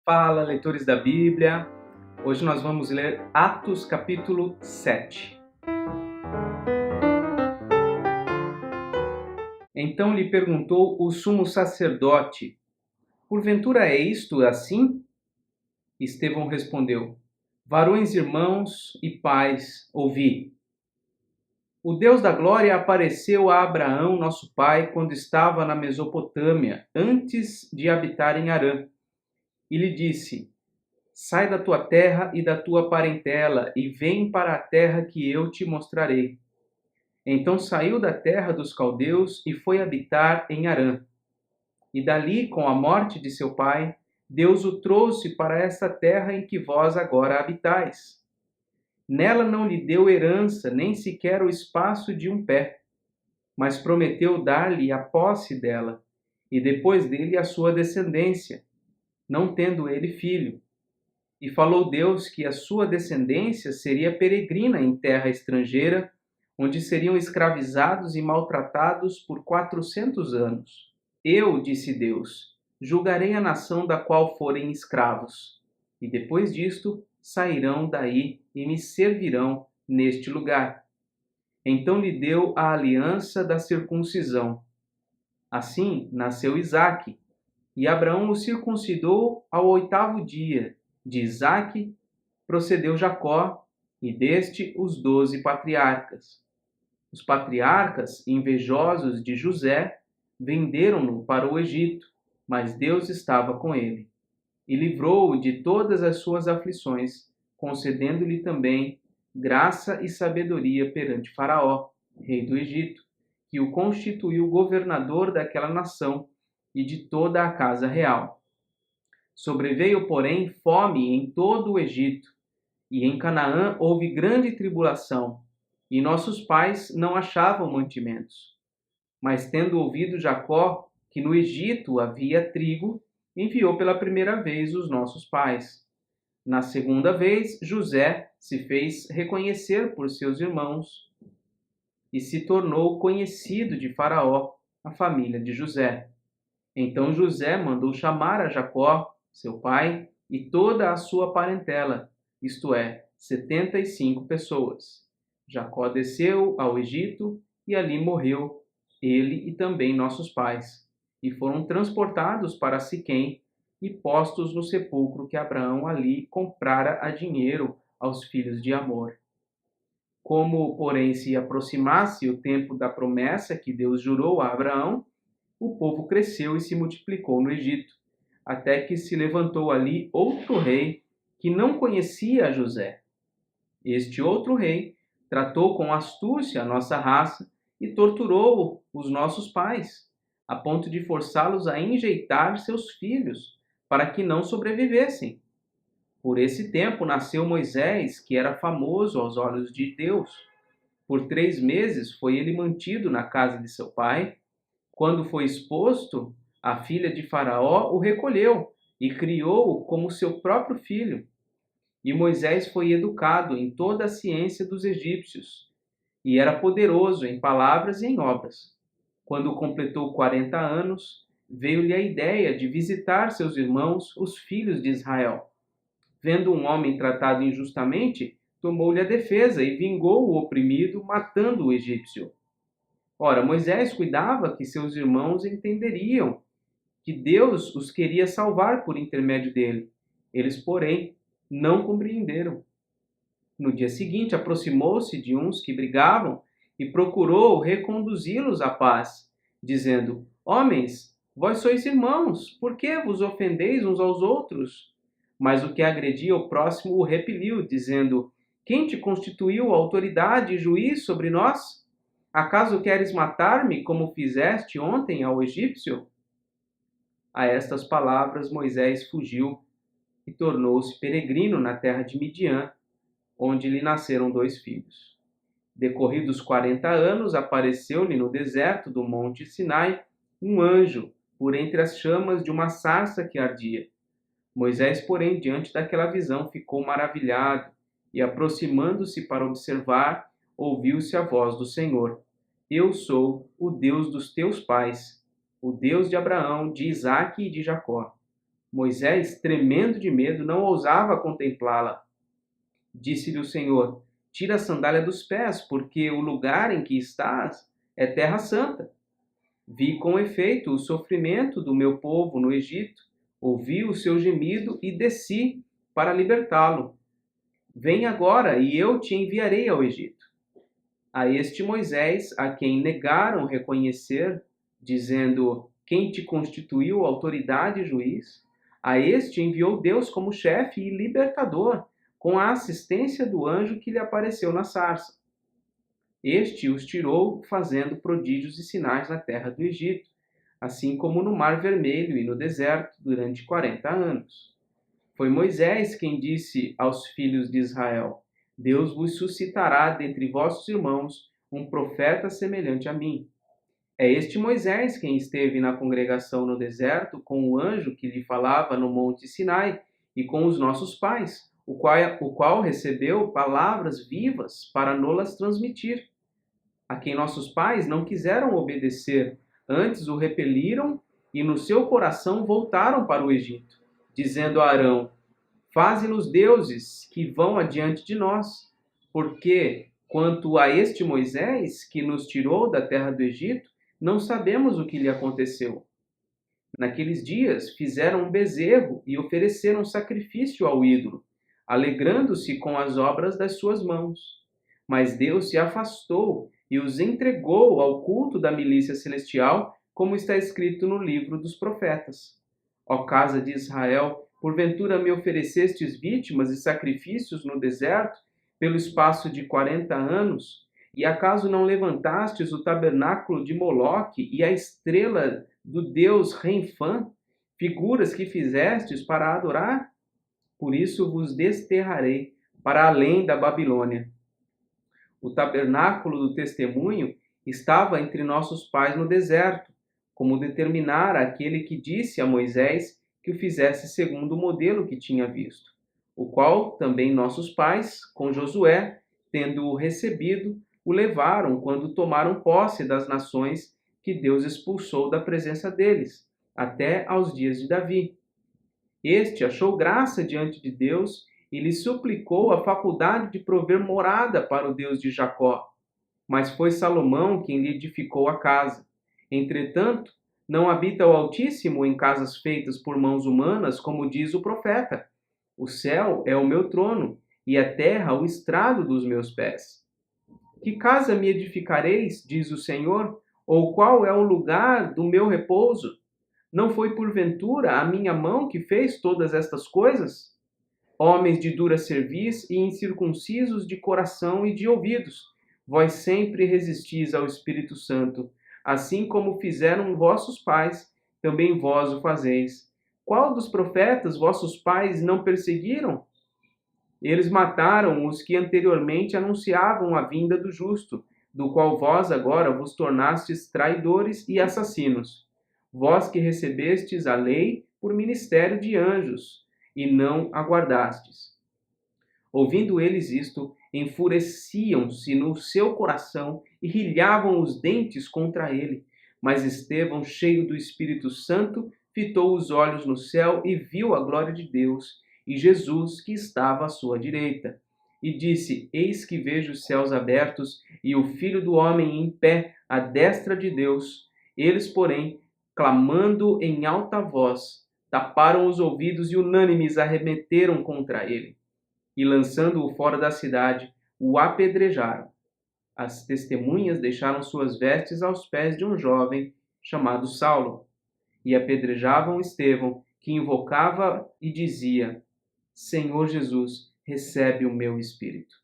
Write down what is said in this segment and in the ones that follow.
Fala, leitores da Bíblia! Hoje nós vamos ler Atos capítulo 7. Então lhe perguntou o sumo sacerdote: Porventura é isto assim? Estevão respondeu: Varões, irmãos e pais, ouvi. O Deus da glória apareceu a Abraão, nosso pai, quando estava na Mesopotâmia, antes de habitar em Harã, e lhe disse: Sai da tua terra e da tua parentela, e vem para a terra que eu te mostrarei. Então saiu da terra dos caldeus e foi habitar em Harã. E dali, com a morte de seu pai, Deus o trouxe para esta terra em que vós agora habitais. Nela não lhe deu herança, nem sequer o espaço de um pé, mas prometeu dar-lhe a posse dela, e depois dele a sua descendência, não tendo ele filho. E falou Deus que a sua descendência seria peregrina em terra estrangeira, onde seriam escravizados e maltratados por 400 anos. Eu, disse Deus, julgarei a nação da qual forem escravos, e depois disto sairão daí e me servirão neste lugar. Então lhe deu a aliança da circuncisão. Assim nasceu Isaque, e Abraão o circuncidou ao 8º dia. De Isaque procedeu Jacó, e deste os 12 patriarcas. Os patriarcas, invejosos de José, venderam-no para o Egito, mas Deus estava com ele, e livrou-o de todas as suas aflições, concedendo-lhe também graça e sabedoria perante Faraó, rei do Egito, que o constituiu governador daquela nação e de toda a casa real. Sobreveio, porém, fome em todo o Egito, e em Canaã houve grande tribulação, e nossos pais não achavam mantimentos. Mas tendo ouvido Jacó que no Egito havia trigo, enviou pela primeira vez os nossos pais. Na segunda vez, José se fez reconhecer por seus irmãos, e se tornou conhecido de Faraó, a família de José. Então José mandou chamar a Jacó, seu pai, e toda a sua parentela, isto é, 75 pessoas. Jacó desceu ao Egito e ali morreu, ele e também nossos pais, e foram transportados para Siquém e postos no sepulcro que Abraão ali comprara a dinheiro aos filhos de Amor. Como, porém, se aproximasse o tempo da promessa que Deus jurou a Abraão, o povo cresceu e se multiplicou no Egito, até que se levantou ali outro rei que não conhecia José. Este outro rei tratou com astúcia a nossa raça e torturou os nossos pais, a ponto de forçá-los a enjeitar seus filhos, para que não sobrevivessem. Por esse tempo nasceu Moisés, que era famoso aos olhos de Deus. Por 3 meses foi ele mantido na casa de seu pai. Quando foi exposto, a filha de Faraó o recolheu e criou-o como seu próprio filho. E Moisés foi educado em toda a ciência dos egípcios, e era poderoso em palavras e em obras. Quando completou 40 anos, veio-lhe a ideia de visitar seus irmãos, os filhos de Israel. Vendo um homem tratado injustamente, tomou-lhe a defesa e vingou o oprimido, matando o egípcio. Ora, Moisés cuidava que seus irmãos entenderiam que Deus os queria salvar por intermédio dele. Eles, porém, não compreenderam. No dia seguinte, aproximou-se de uns que brigavam e procurou reconduzi-los à paz, dizendo: Homens, vós sois irmãos, por que vos ofendeis uns aos outros? Mas o que agredia o próximo o repeliu, dizendo: Quem te constituiu autoridade e juiz sobre nós? Acaso queres matar-me como fizeste ontem ao egípcio? A estas palavras Moisés fugiu e tornou-se peregrino na terra de Midian, onde lhe nasceram 2 filhos. Decorridos 40 anos, apareceu-lhe no deserto do monte Sinai um anjo, por entre as chamas de uma sarça que ardia. Moisés, porém, diante daquela visão, ficou maravilhado, e aproximando-se para observar, ouviu-se a voz do Senhor: Eu sou o Deus dos teus pais, o Deus de Abraão, de Isaque e de Jacó. Moisés, tremendo de medo, não ousava contemplá-la. Disse-lhe o Senhor: Tira a sandália dos pés, porque o lugar em que estás é terra santa. Vi com efeito o sofrimento do meu povo no Egito, ouvi o seu gemido e desci para libertá-lo. Vem agora e eu te enviarei ao Egito. A este Moisés, a quem negaram reconhecer, dizendo: Quem te constituiu autoridade e juiz? A este enviou Deus como chefe e libertador, com a assistência do anjo que lhe apareceu na sarça. Este os tirou fazendo prodígios e sinais na terra do Egito, assim como no Mar Vermelho e no deserto, durante 40 anos. Foi Moisés quem disse aos filhos de Israel: Deus vos suscitará dentre vossos irmãos um profeta semelhante a mim. É este Moisés quem esteve na congregação no deserto com o anjo que lhe falava no monte Sinai e com os nossos pais, o qual recebeu palavras vivas para nolas transmitir, a quem nossos pais não quiseram obedecer, antes o repeliram e no seu coração voltaram para o Egito, dizendo a Arão: Faze-nos deuses que vão adiante de nós, porque, quanto a este Moisés que nos tirou da terra do Egito, não sabemos o que lhe aconteceu. Naqueles dias fizeram um bezerro e ofereceram sacrifício ao ídolo, alegrando-se com as obras das suas mãos. Mas Deus se afastou e os entregou ao culto da milícia celestial, como está escrito no livro dos profetas. Ó casa de Israel, porventura me oferecestes vítimas e sacrifícios no deserto, pelo espaço de 40 anos? E acaso não levantastes o tabernáculo de Moloque e a estrela do deus Renfã, figuras que fizestes para adorar? Por isso vos desterrarei para além da Babilônia. O tabernáculo do testemunho estava entre nossos pais no deserto, como determinara aquele que disse a Moisés que o fizesse segundo o modelo que tinha visto, o qual também nossos pais, com Josué, tendo-o recebido, o levaram quando tomaram posse das nações que Deus expulsou da presença deles, até aos dias de Davi. Este achou graça diante de Deus e lhe suplicou a faculdade de prover morada para o Deus de Jacó. Mas foi Salomão quem lhe edificou a casa. Entretanto, não habita o Altíssimo em casas feitas por mãos humanas, como diz o profeta. O céu é o meu trono, e a terra o estrado dos meus pés. Que casa me edificareis, diz o Senhor, ou qual é o lugar do meu repouso? Não foi porventura a minha mão que fez todas estas coisas? Homens de dura cerviz e incircuncisos de coração e de ouvidos, vós sempre resistis ao Espírito Santo, assim como fizeram vossos pais, também vós o fazeis. Qual dos profetas vossos pais não perseguiram? Eles mataram os que anteriormente anunciavam a vinda do justo, do qual vós agora vos tornastes traidores e assassinos. Vós que recebestes a lei por ministério de anjos, e não aguardastes. Ouvindo eles isto, enfureciam-se no seu coração e rilhavam os dentes contra ele. Mas Estevão, cheio do Espírito Santo, fitou os olhos no céu e viu a glória de Deus e Jesus que estava à sua direita. E disse: Eis que vejo os céus abertos e o Filho do Homem em pé à destra de Deus. Eles, porém, clamando em alta voz, taparam os ouvidos e unânimes arremeteram contra ele. E lançando-o fora da cidade, o apedrejaram. As testemunhas deixaram suas vestes aos pés de um jovem chamado Saulo, e apedrejavam Estevão, que invocava e dizia: Senhor Jesus, recebe o meu espírito.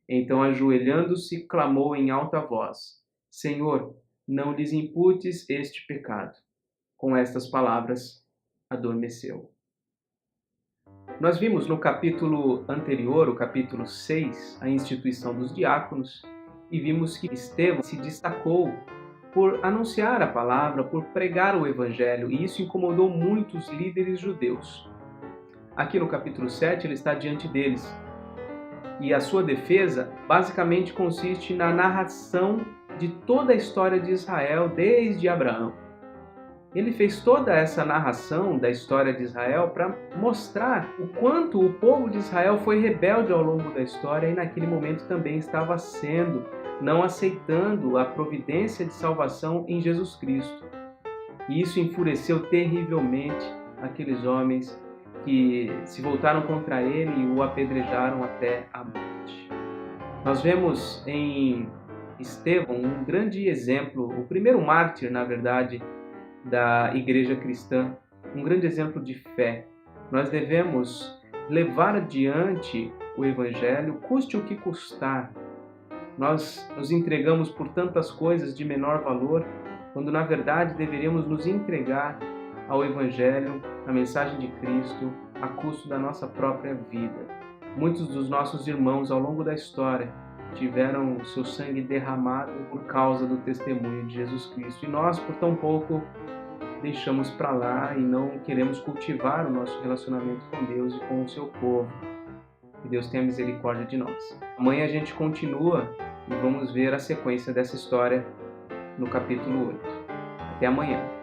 Então, ajoelhando-se, clamou em alta voz: Senhor, não lhes imputes este pecado. Com estas palavras, adormeceu. Nós vimos no capítulo anterior, o capítulo 6, a instituição dos diáconos, e vimos que Estevão se destacou por anunciar a palavra, por pregar o evangelho, e isso incomodou muitos líderes judeus. Aqui no capítulo 7, ele está diante deles, e a sua defesa basicamente consiste na narração de toda a história de Israel desde Abraão. Ele fez toda essa narração da história de Israel para mostrar o quanto o povo de Israel foi rebelde ao longo da história e naquele momento também estava sendo, não aceitando a providência de salvação em Jesus Cristo. E isso enfureceu terrivelmente aqueles homens que se voltaram contra ele e o apedrejaram até a morte. Nós vemos em Estevão um grande exemplo, o primeiro mártir, na verdade, da igreja cristã, um grande exemplo de fé. Nós devemos levar adiante o Evangelho, custe o que custar. Nós nos entregamos por tantas coisas de menor valor, quando na verdade deveríamos nos entregar ao Evangelho, à mensagem de Cristo, a custo da nossa própria vida. Muitos dos nossos irmãos ao longo da história tiveram seu sangue derramado por causa do testemunho de Jesus Cristo. E nós, por tão pouco, deixamos para lá e não queremos cultivar o nosso relacionamento com Deus e com o seu povo. Que Deus tenha misericórdia de nós. Amanhã a gente continua e vamos ver a sequência dessa história no capítulo 8. Até amanhã.